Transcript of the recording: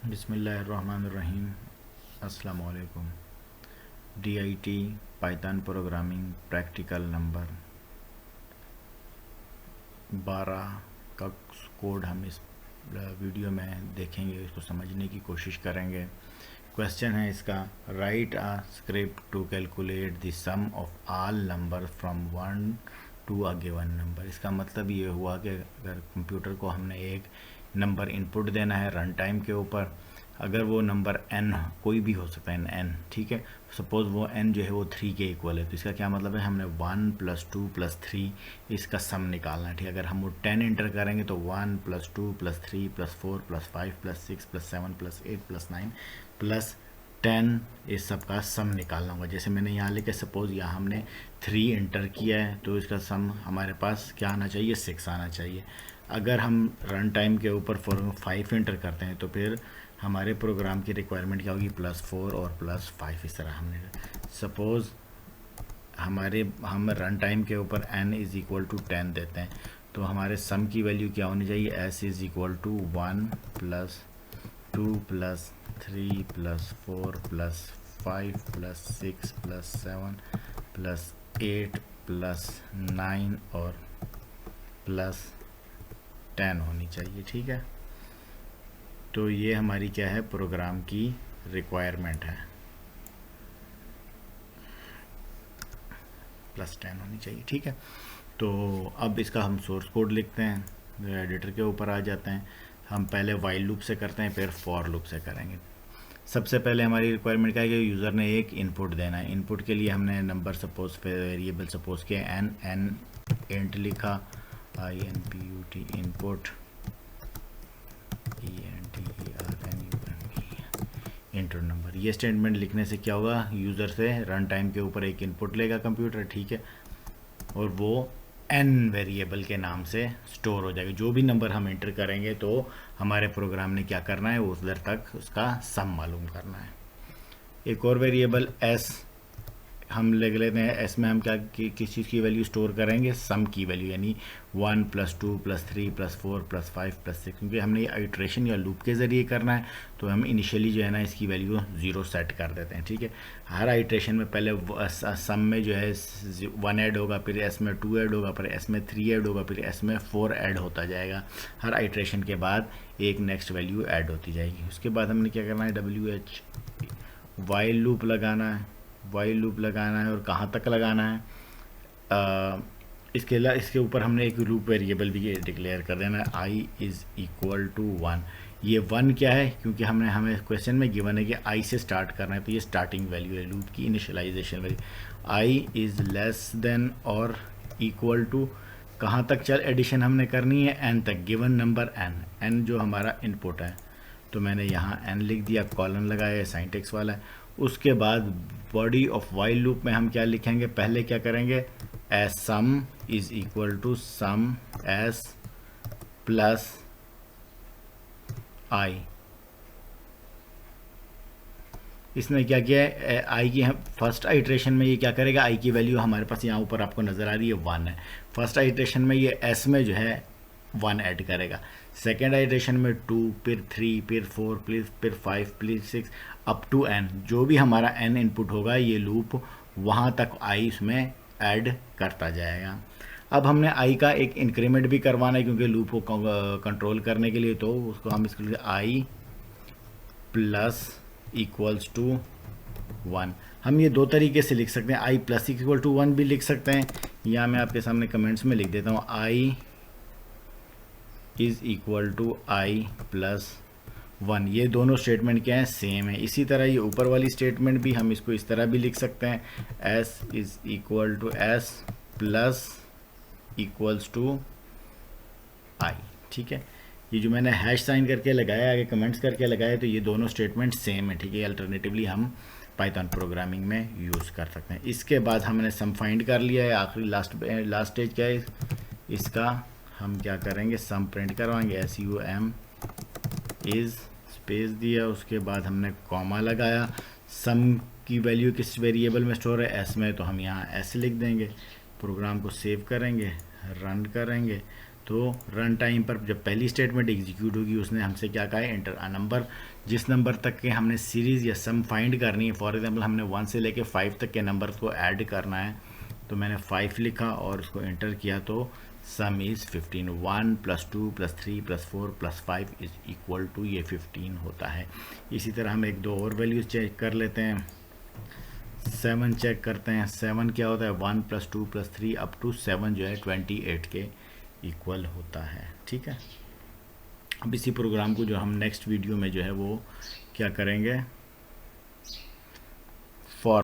बिस्मिल्लाहिर्रहमानिर्रहीम। अस्सलाम वालेकुम। DIT Python programming practical number 12 का कोड हम इस वीडियो में देखेंगे, इसको समझने की कोशिश करेंगे। क्वेश्चन है इसका, write a script to calculate the sum of all number from 1 to a given number. इसका मतलब ये हुआ कि अगर कंप्यूटर को हमने एक नंबर इनपुट देना है रन टाइम के ऊपर, अगर वो नंबर n कोई भी हो सकता है n, ठीक है, सपोज़ वो n जो है वो 3 के इक्वल है, तो इसका क्या मतलब है, हमने 1 + 2 + 3 इसका सम निकालना है। ठीक है, अगर हम वो 10 इंटर करेंगे तो 1 + 2 + 3 + 4 + 5 + 6 + 7 + 8 + 9 + 10 इस सब का सम निकालना होगा। जैसे मैंने यहाँ लिखा, सपोज़ यहाँ हमने 3 इंटर किया है तो इसका सम हमारे पास क्या आना चाहिए, 6 आना चाहिए। अगर हम रन टाइम के ऊपर 5 इंटर करते हैं तो फिर हमारे प्रोग्राम की रिक्वायरमेंट क्या होगी, +4 और +5। इस तरह हमने सपोज़ हम रन टाइम के ऊपर n = 10 देते हैं, तो हमारे सम की वैल्यू क्या होनी चाहिए, s = 1 + 2 + 3 + 4 + 5 + 6 + 7 + 8 + 9 और +10 होनी चाहिए। ठीक है, तो ये हमारी क्या है, प्रोग्राम की रिक्वायरमेंट है, +10 होनी चाहिए। ठीक है, तो अब इसका हम सोर्स कोड लिखते हैं, एडिटर के ऊपर आ जाते हैं। हम पहले वाइल लूप से करते हैं, फिर फॉर लूप से करेंगे। सबसे पहले हमारी रिक्वायरमेंट क्या है कि यूज़र ने एक इनपुट देना है। इनपुट के लिए हमने नंबर सपोज वेरिएबल सपोज किया n इंट लिखा, INPUT इनपुट इंटर नंबर। ये स्टेटमेंट लिखने से क्या होगा, यूज़र से रन टाइम के ऊपर एक इनपुट लेगा कंप्यूटर, ठीक है, और वो n वेरिएबल के नाम से स्टोर हो जाएगा। जो भी नंबर हम इंटर करेंगे तो हमारे प्रोग्राम ने क्या करना है, उस देर तक उसका सम मालूम करना है। एक और वेरिएबल s हम लिख लेते हैं। एस में हम क्या किस चीज़ की वैल्यू स्टोर करेंगे, सम की वैल्यू, यानी 1 + 2 + 3 + 4 + 5 + 6। क्योंकि हमने ये आइट्रेशन या लूप के ज़रिए करना है तो हम इनिशियली जो है ना इसकी वैल्यू 0 सेट कर देते हैं। ठीक है, हर आइट्रेशन में पहले सम में जो है 1 ऐड होगा, फिर एस में 2 ऐड होगा, फिर एस में 3 ऐड होगा, फिर एस में 4 ऐड होता जाएगा। हर आइट्रेशन के बाद एक नेक्स्ट वैल्यू ऐड होती जाएगी। उसके बाद हमने क्या करना है, WH वाइल लूप लगाना है। वाइल लूप लगाना है और कहाँ तक लगाना है, इसके ऊपर हमने एक लूप वेरिएबल भी डिक्लेयर कर देना है, i = 1। ये 1 क्या है, क्योंकि हमें क्वेश्चन में गिवन है कि i से स्टार्ट करना है, तो ये स्टार्टिंग वैल्यू है, लूप की इनिशियलाइजेशन वैल्यू। i < <= कहाँ तक चल एडिशन हमने करनी है, n तक, गिवन नंबर n जो हमारा इनपुट है, तो मैंने यहाँ n लिख दिया, कॉलन लगाया, साइंटेक्स वाला है। उसके बाद बॉडी ऑफ वाइल लूप में हम क्या लिखेंगे, पहले क्या करेंगे, sum = sum s plus i। इसने क्या किया है, आई की फर्स्ट आइट्रेशन में ये क्या करेगा, i की वैल्यू हमारे पास यहाँ ऊपर आपको नज़र आ रही है 1 है। फर्स्ट आइट्रेशन में ये s में जो है 1 ऐड करेगा, सेकेंड आइट्रेशन में 2, फिर 3, फिर 4, फिर 5, फिर 6 अप टू n। जो भी हमारा n इनपुट होगा ये लूप वहाँ तक i इसमें ऐड करता जाएगा। अब हमने i का एक इंक्रीमेंट भी करवाना है, क्योंकि लूप को कंट्रोल करने के लिए, तो उसको हम इसके लिए i += 1। हम ये दो तरीके से लिख सकते हैं, i += 1 भी लिख सकते हैं, या मैं आपके सामने कमेंट्स में लिख देता हूँ, i = i + 1। ये दोनों स्टेटमेंट क्या हैं, सेम है। इसी तरह ये ऊपर वाली स्टेटमेंट भी हम इसको इस तरह भी लिख सकते हैं, s = s += i। ठीक है, ये जो मैंने हैश साइन करके लगाया, आगे कमेंट्स करके लगाया, तो ये दोनों स्टेटमेंट सेम है। ठीक है, अल्टरनेटिवली हम पाइथन प्रोग्रामिंग में यूज़ कर सकते हैं। इसके बाद हमने सम फाइंड कर लिया है, आखिरी लास्ट स्टेज क्या है इसका, हम क्या करेंगे, सम प्रिंट करवाएंगे, sum इज़ स्पेस दिया, उसके बाद हमने कॉमा लगाया। सम की वैल्यू किस वेरिएबल में स्टोर है, s में, तो हम यहाँ s लिख देंगे। प्रोग्राम को सेव करेंगे, रन करेंगे तो रन टाइम पर जब पहली स्टेटमेंट एग्जीक्यूट होगी उसने हमसे क्या कहा है, एंटर अ नंबर। जिस नंबर तक के हमने सीरीज़ या सम फाइंड करनी है, फॉर एग्जांपल हमने 1 से लेके 5 तक के नंबर को ऐड करना है, तो मैंने 5 लिखा और उसको एंटर किया, तो सम इज़ 15। 1 + 2 + 3 + 4 + 5 इज़ इक्वल टू ये 15 होता है। इसी तरह हम एक दो और वैल्यूज़ चेक कर लेते हैं। 7 चेक करते हैं। 7 क्या होता है, 1 + 2 + 3 अप टू 7 जो है 28 के इक्वल होता है। ठीक है, अब इसी प्रोग्राम को जो हम नेक्स्ट वीडियो में जो है वो क्या करेंगे,